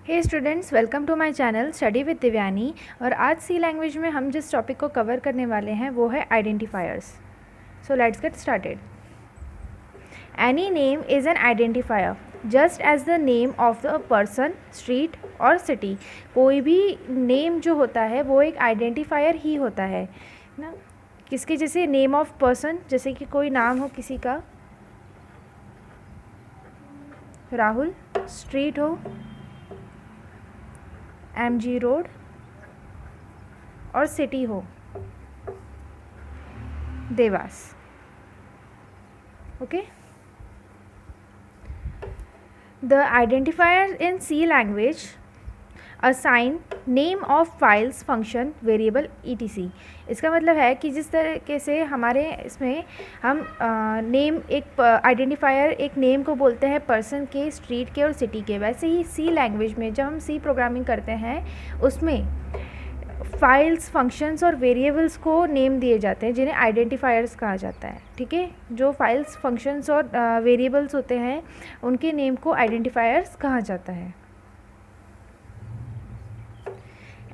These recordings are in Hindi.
Hey students, welcome to my channel study with Divyani. और आज सी लैंग्वेज में हम जिस टॉपिक को कवर करने वाले हैं वो है identifiers. So let's get started. Any name is an identifier just as the name of the person, street और सिटी। कोई भी नेम जो होता है वो एक आइडेंटिफायर ही होता है ना। किसके जैसे नेम ऑफ पर्सन, जैसे कि कोई नाम हो किसी का, राहुल, स्ट्रीट हो MG रोड, और सिटी हो Dewas. Okay, the identifier in C language assign name of files, function, variable etc। इसका मतलब है कि जिस तरीके से हमारे इसमें हम नेम एक आइडेंटिफायर एक नेम को बोलते हैं पर्सन के, स्ट्रीट के और सिटी के, वैसे ही सी लैंग्वेज में जब हम सी प्रोग्रामिंग करते हैं उसमें फाइल्स, फंक्शंस और वेरिएबल्स को नेम दिए जाते हैं जिन्हें आइडेंटिफायर्स कहा जाता है। ठीक है, जो फाइल्स, फंक्शंस और वेरिएबल्स होते हैं उनके नेम को आइडेंटिफायर्स कहा जाता है।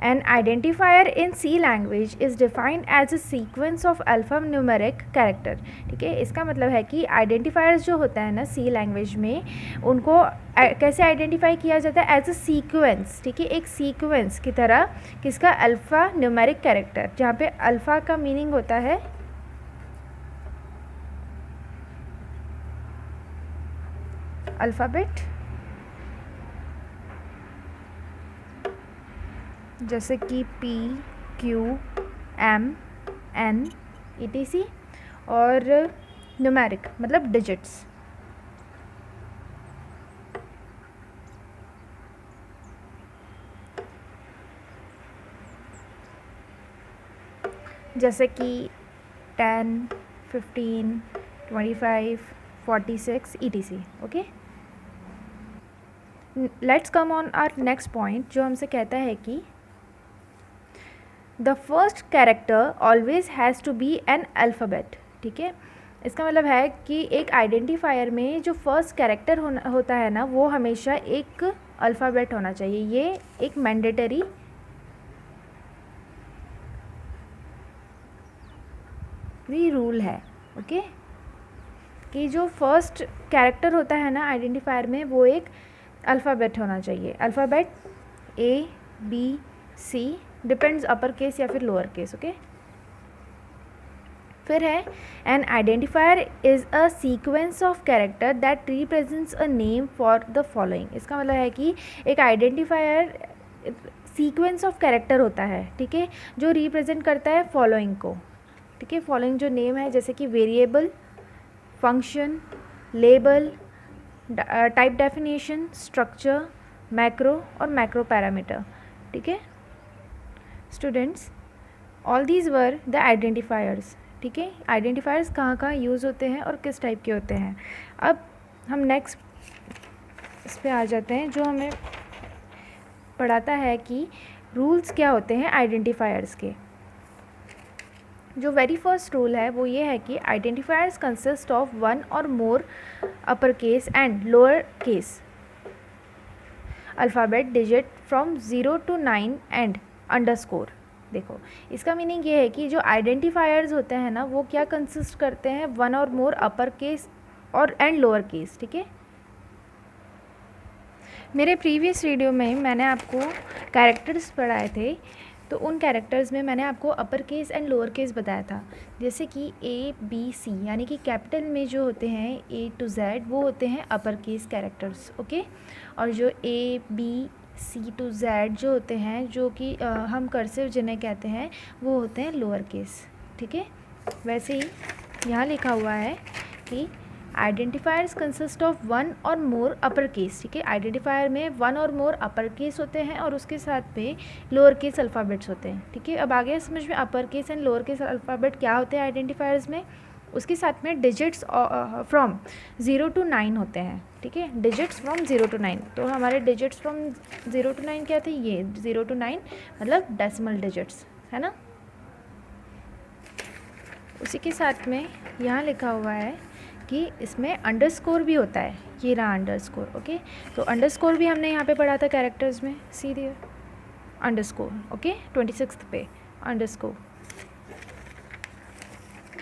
An identifier in C language is defined as a sequence of alphanumeric character। ठीक है, इसका मतलब है कि आइडेंटिफायर्स जो होता है ना सी लैंग्वेज में, उनको कैसे आइडेंटिफाई किया जाता है? As a sequence. ठीक है, एक सीक्वेंस की तरह, किसका? अल्फ़ा न्यूमेरिक कैरेक्टर, जहाँ पे अल्फ़ा का मीनिंग होता है अल्फ़ाबेट, जैसे कि P, Q, M, N etc। और न्यूमेरिक मतलब डिजिट्स, जैसे कि 10, 15, 25, 46 etc। Okay, let's come on our next point, जो हमसे कहता है कि the first character always has to be an alphabet. ठीक है, इसका मतलब है कि एक आइडेंटिफायर में जो फर्स्ट कैरेक्टर होता है ना, वो हमेशा एक अल्फ़ाबेट होना चाहिए। ये एक मैंडेटरी रूल है। ओके, कि जो फर्स्ट कैरेक्टर होता है ना आइडेंटिफायर में, वो एक अल्फ़ाबेट होना चाहिए। Alphabet ABC, depends upper case या फिर लोअर केस। ओके, फिर है N identifier is a sequence of character that represents a name for the following. इसका मतलब है कि एक आइडेंटिफायर सीक्वेंस ऑफ कैरेक्टर होता है, ठीक है, जो रिप्रेजेंट करता है फॉलोइंग को। ठीक है, फॉलोइंग जो नेम है, जैसे कि variable, function, label, type definition, structure, macro और मैक्रो पैरामीटर। ठीक है students, all these were the identifiers. ठीक है, आइडेंटिफायर्स कहाँ कहाँ यूज़ होते हैं और किस टाइप के होते हैं। अब हम नेक्स्ट इस पे आ जाते हैं, जो हमें पढ़ाता है कि रूल्स क्या होते हैं आइडेंटिफायर्स के। जो वेरी फर्स्ट रूल है वो ये है कि identifiers consist of one or more upper case and lower case alphabet digit from 0 to 9 and underscore. देखो, इसका मीनिंग ये है कि जो आइडेंटिफायर्स होते हैं ना, वो क्या कंसिस्ट करते हैं? One or more upper case और एंड लोअर केस। ठीक है, मेरे प्रीवियस वीडियो में मैंने आपको कैरेक्टर्स पढ़ाए थे, तो उन कैरेक्टर्स में मैंने आपको अपर केस एंड लोअर केस बताया था। जैसे कि ABC यानी कि कैपिटल में जो होते हैं A to Z, वो होते हैं अपर केस कैरेक्टर्स। ओके, और जो ABC to Z जो होते हैं, जो कि हम कर्सिव जिन्हें कहते हैं, वो होते हैं लोअर केस। ठीक है, वैसे ही यहाँ लिखा हुआ है कि identifiers consist of one or more upper case. ठीक है, आइडेंटिफायर में one or more upper case होते हैं और उसके साथ में लोअर केस अल्फ़ाबेट्स होते हैं। ठीक है, अब आ गया समझ में अपर case and lower case alphabet क्या होते हैं आइडेंटिफायर्स में। उसके साथ में डिजिट्स फ्रॉम 0 to 9 होते हैं। ठीक है, डिजिट्स फ्रॉम 0 to 9। तो हमारे डिजिट्स फ्रॉम 0 to 9 क्या थे? ये 0 to 9 मतलब डेसिमल डिजिट्स, है ना। उसी के साथ में यहाँ लिखा हुआ है कि इसमें अंडरस्कोर भी होता है, ये रहा अंडरस्कोर। ओके, तो अंडरस्कोर भी हमने यहाँ पे पढ़ा था कैरेक्टर्स में, सी दियर अंडरस्कोर। ओके, 26 पे अंडरस्कोर,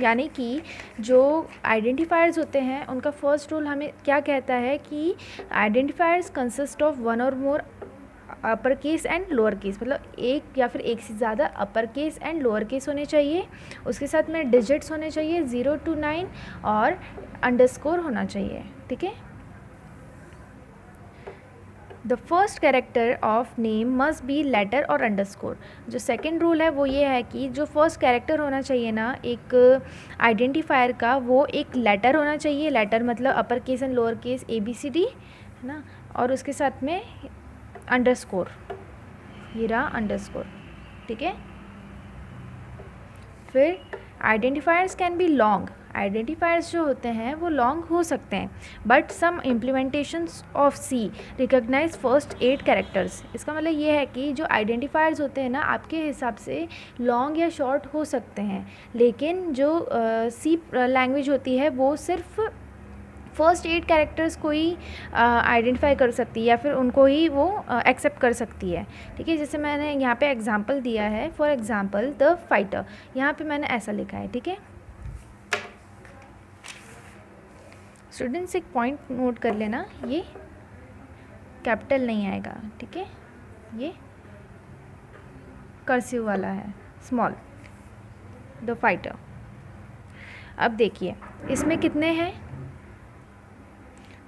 यानी कि जो आइडेंटिफायर्स होते हैं उनका फर्स्ट रूल हमें क्या कहता है कि identifiers consist of one or more upper case and lower case, मतलब एक या फिर एक से ज़्यादा upper case and lower case होने चाहिए, उसके साथ में डिजिट्स होने चाहिए 0 to 9 और अंडरस्कोर होना चाहिए। ठीक है, the first character of name must be letter और अंडरस्कोर। जो सेकेंड रूल है वो ये है कि जो फर्स्ट कैरेक्टर होना चाहिए ना एक आइडेंटिफायर का, वो एक लेटर होना चाहिए। लेटर मतलब अपर case and lower case ABCD है ना, और उसके साथ में अंडरस्कोर, ये रहा अंडरस्कोर। ठीक है, फिर identifiers can be long. Identifiers जो होते हैं वो लॉन्ग हो सकते हैं, but some implementations of C recognise first 8 characters. इसका मतलब ये है कि जो आइडेंटिफायर्स होते हैं ना आपके हिसाब से लॉन्ग या शॉर्ट हो सकते हैं, लेकिन जो C लैंग्वेज होती है वो सिर्फ फर्स्ट 8 कैरेक्टर्स को ही आइडेंटिफाई कर सकती है या फिर उनको ही वो एक्सेप्ट कर सकती है। ठीक है, जैसे मैंने यहाँ पे एग्जांपल दिया है, फॉर एग्जांपल द फाइटर, यहाँ पे मैंने ऐसा लिखा है। ठीक है स्टूडेंट्स, एक पॉइंट नोट कर लेना, ये कैपिटल नहीं आएगा। ठीक है, ये कर्सिव वाला है, स्मॉल, द फाइटर। अब देखिए इसमें कितने हैं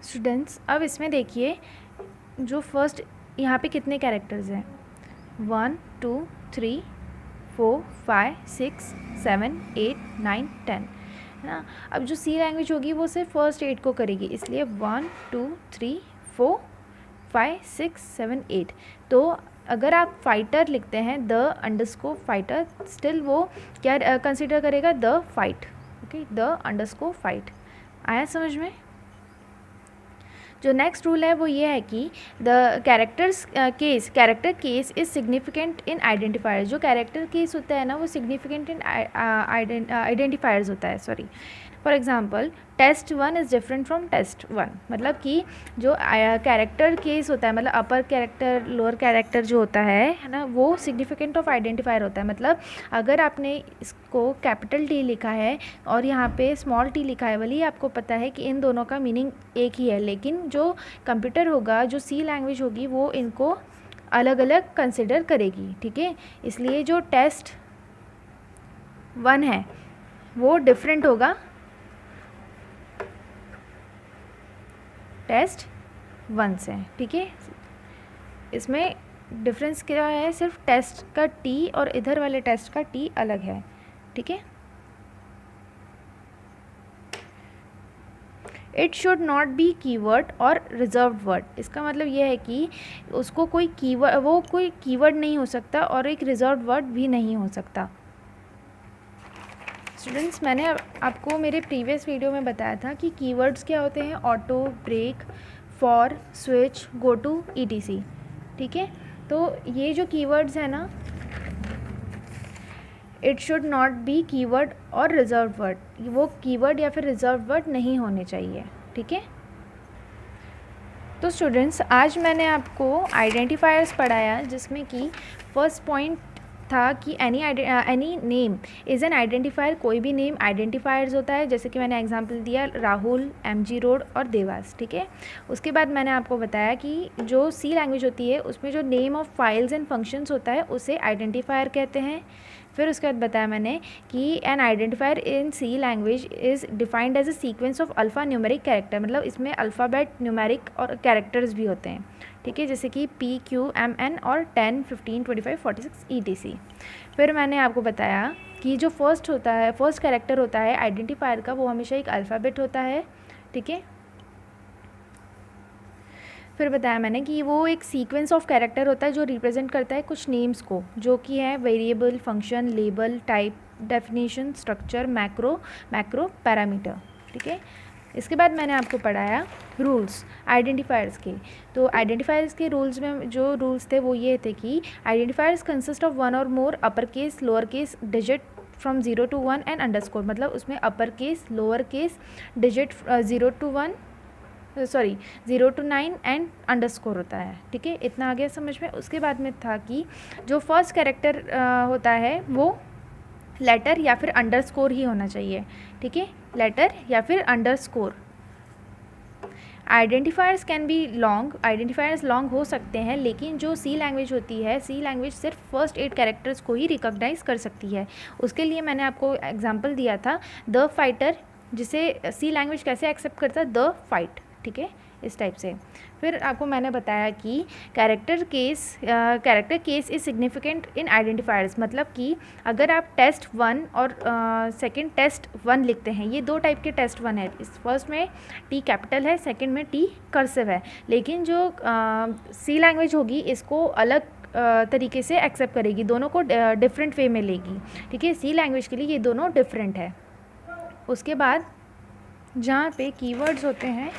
स्टूडेंट्स, अब इसमें देखिए जो फर्स्ट यहाँ पे कितने कैरेक्टर्स हैं, 1 2 3 4 5 6 7 8 9 10 है ना। अब जो C लैंग्वेज होगी वो सिर्फ फर्स्ट 8 को करेगी, इसलिए 1 2 3 4 5 6 7 8। तो अगर आप फाइटर लिखते हैं द अंडरस्कोर फाइटर, स्टिल वो क्या कंसिडर करेगा, the fight. Okay, the underscore fight. आया समझ में। जो नेक्स्ट रूल है वो ये है कि the character case is significant in identifiers. जो कैरेक्टर केस होता है ना वो सिग्निफिकेंट इन आइडेंटिफायर्स होता है, sorry. For example test 1 is different from test 1, मतलब कि जो कैरेक्टर केस होता है, मतलब अपर कैरेक्टर लोअर कैरेक्टर जो होता है ना, वो सिग्निफिकेंट ऑफ आइडेंटिफायर होता है। मतलब अगर आपने इसको कैपिटल T लिखा है और यहाँ पे स्मॉल t लिखा है, भले ही आपको पता है कि इन दोनों का मीनिंग एक ही है, लेकिन जो कंप्यूटर होगा, जो C लैंग्वेज होगी, वो इनको अलग अलग कंसिडर करेगी। ठीक है, इसलिए जो टेस्ट 1 है वो डिफरेंट होगा टेस्ट 1 से। ठीक है, इसमें डिफरेंस क्या है, सिर्फ टेस्ट का T और इधर वाले टेस्ट का T अलग है। ठीक है, it should not be keyword और रिजर्व्ड वर्ड। इसका मतलब ये है कि उसको कोई कीवर्ड, वो कोई कीवर्ड नहीं हो सकता और एक रिजर्व्ड वर्ड भी नहीं हो सकता। स्टूडेंट्स, मैंने आपको मेरे प्रीवियस वीडियो में बताया था कि कीवर्ड्स क्या होते हैं, auto, break, for, switch, go to, ETC। ठीक है, तो ये जो कीवर्ड्स हैं ना, it should not be keyword और रिजर्व वर्ड, वो कीवर्ड या फिर रिजर्व वर्ड नहीं होने चाहिए। ठीक है, तो स्टूडेंट्स आज मैंने आपको आइडेंटिफायर्स पढ़ाया, जिसमें कि फर्स्ट पॉइंट था कि any name is an identifier. कोई भी नेम आइडेंटिफायर्स होता है, जैसे कि मैंने एग्जांपल दिया राहुल, MG रोड और देवास। ठीक है, उसके बाद मैंने आपको बताया कि जो C लैंग्वेज होती है उसमें जो name of files and functions होता है उसे आइडेंटिफायर कहते हैं। फिर उसके बाद बताया मैंने कि an identifier in C language is defined as a sequence of alpha numeric character, मतलब इसमें अल्फ़ाबेट, न्यूमेरिक और कैरेक्टर्स भी होते हैं। ठीक है, जैसे कि P, Q, M, N और 10, 15, 25, 46 ETC। फिर मैंने आपको बताया कि जो फर्स्ट कैरेक्टर होता है आइडेंटिफायर का, वो हमेशा एक अल्फ़ाबेट होता है। ठीक है, फिर बताया मैंने कि वो एक सीक्वेंस ऑफ कैरेक्टर होता है जो रिप्रेजेंट करता है कुछ नेम्स को, जो कि है variable, function, label, type, definition, structure, macro parameter. ठीक है, इसके बाद मैंने आपको पढ़ाया रूल्स आइडेंटिफायर्स के। तो आइडेंटिफायर्स के रूल्स में जो रूल्स थे वो ये थे कि identifiers consist of one or more upper case, lower case, digit from 0 to 1 and underscore, मतलब उसमें upper case, lower case, digit 0 to 9 and underscore होता है। ठीक है, इतना आ गया समझ में। उसके बाद में था कि जो फर्स्ट कैरेक्टर होता है वो लेटर या फिर अंडरस्कोर ही होना चाहिए। ठीक है, लेटर या फिर underscore. Identifiers can be long, identifiers long हो सकते हैं, लेकिन जो सी लैंग्वेज होती है, सी लैंग्वेज सिर्फ फर्स्ट 8 कैरेक्टर्स को ही रिकॉग्नाइज कर सकती है। उसके लिए मैंने आपको एग्जांपल दिया था द फाइटर, जिसे सी लैंग्वेज कैसे एक्सेप्ट करता है, द फाइट। ठीक है, इस टाइप से। फिर आपको मैंने बताया कि character case is significant in identifiers, मतलब कि अगर आप टेस्ट 1 और सेकंड टेस्ट 1 लिखते हैं, ये 2 टाइप के टेस्ट 1 है। इस फर्स्ट में टी कैपिटल है, सेकंड में टी कर्सिव है, लेकिन जो सी लैंग्वेज होगी इसको अलग तरीके से एक्सेप्ट करेगी, दोनों को डिफरेंट वे में लेगी। ठीक है, सी लैंग्वेज के लिए ये दोनों डिफरेंट है। उसके बाद जहाँ पे कीवर्ड्स होते हैं,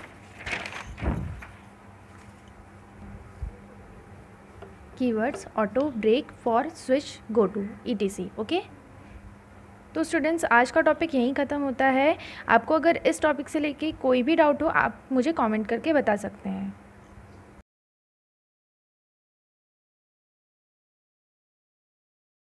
keywords auto, break, for, switch, go to, etc। Okay, तो स्टूडेंट्स आज का टॉपिक यहीं ख़त्म होता है। आपको अगर इस टॉपिक से लेके कोई भी डाउट हो, आप मुझे कमेंट करके बता सकते हैं।